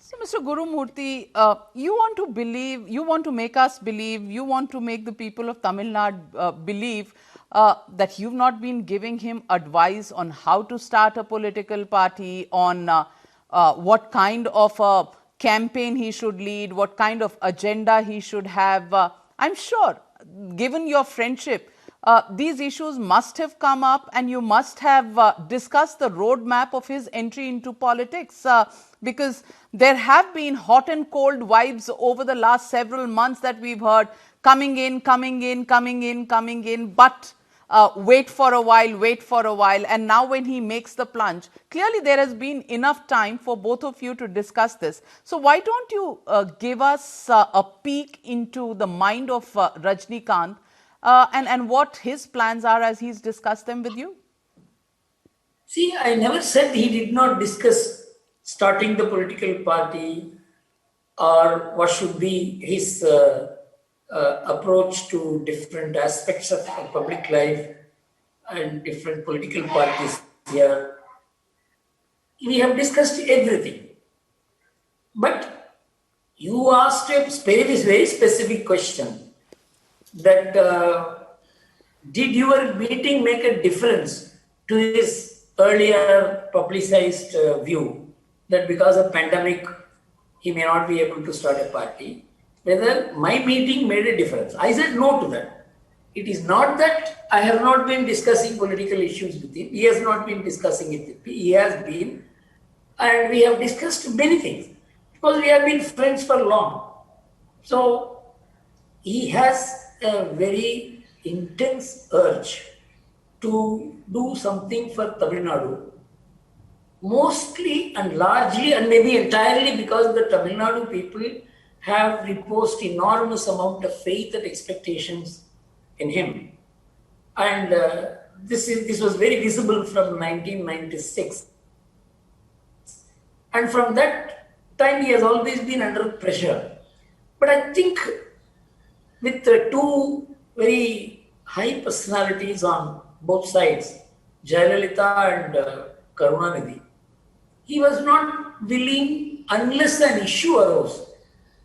So, Mr. Guru Murthy, you want to believe, you want to make us believe, you want to make the people of Tamil Nadu believe that you've not been giving him advice on how to start a political party, on what kind of a campaign he should lead, what kind of agenda he should have. I'm sure, given your friendship, these issues must have come up and you must have discussed the roadmap of his entry into politics because there have been hot and cold vibes over the last several months that we've heard coming in, coming in, coming in, coming in, but wait for a while, wait for a while. And now when he makes the plunge, clearly there has been enough time for both of you to discuss this. So why don't you give us a peek into the mind of Rajnikant and what his plans are as he's discussed them with you? See, I never said he did not discuss starting the political party or what should be his approach to different aspects of public life and different political parties here. We have discussed everything. But you asked a very specific question that did your meeting make a difference to his earlier publicized view that because of pandemic he may not be able to start a party? Whether my meeting made a difference? I said no to that. It is not that I have not been discussing political issues with him. He has not been discussing it with me. He has been, and we have discussed many things because we have been friends for long. So he has a very intense urge to do something for Tamil Nadu, mostly and largely and maybe entirely because the Tamil Nadu people have reposed enormous amount of faith and expectations in him. And this was very visible from 1996. And from that time, he has always been under pressure. But I think with two very high personalities on both sides, Jayalalitha and Karunanidhi, he was not willing, unless an issue arose,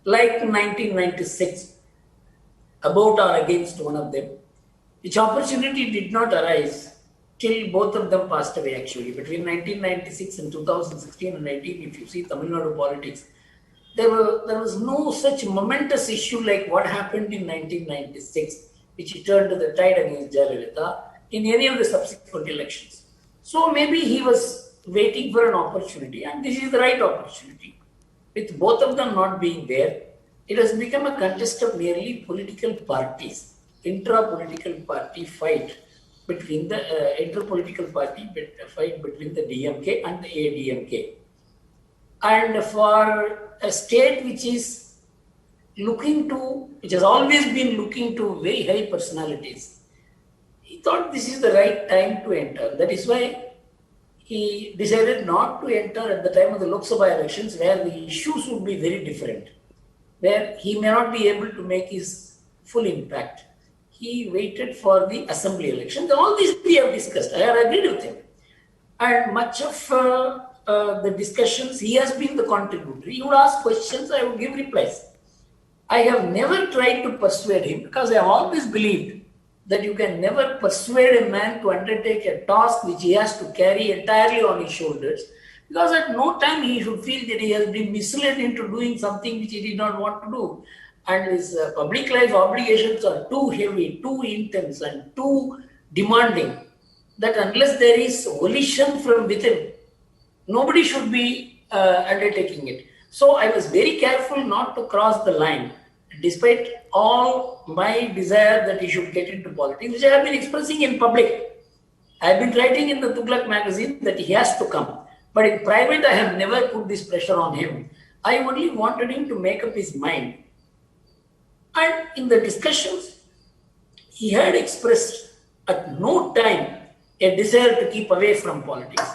like 1996, about or against one of them, which opportunity did not arise till both of them passed away actually. Between 1996 and 2016 and 19, if you see Tamil Nadu politics, there was no such momentous issue like what happened in 1996, which turned the tide against Jayalalitha in any of the subsequent elections. So maybe he was waiting for an opportunity, and this is the right opportunity. With both of them not being there, it has become a contest of merely political parties, intra-political party fight between the inter-political party fight between the DMK and the ADMK. And for a state which is which has always been looking to very high personalities, he thought this is the right time to enter. That is why he decided not to enter at the time of the Lok Sabha elections, where the issues would be very different, where he may not be able to make his full impact. He waited for the assembly elections. All these we have discussed. I have agreed with him. And much of the discussions, he has been the contributor. He would ask questions, I would give replies. I have never tried to persuade him because I always believed that you can never persuade a man to undertake a task which he has to carry entirely on his shoulders, because at no time he should feel that he has been misled into doing something which he did not want to do. And his public life obligations are too heavy, too intense, and too demanding that unless there is volition from within, nobody should be undertaking it. So I was very careful not to cross the line, despite all my desire that he should get into politics, which I have been expressing in public. I have been writing in the Tughlaq magazine that he has to come. But in private, I have never put this pressure on him. I only wanted him to make up his mind. And in the discussions, he had expressed at no time a desire to keep away from politics.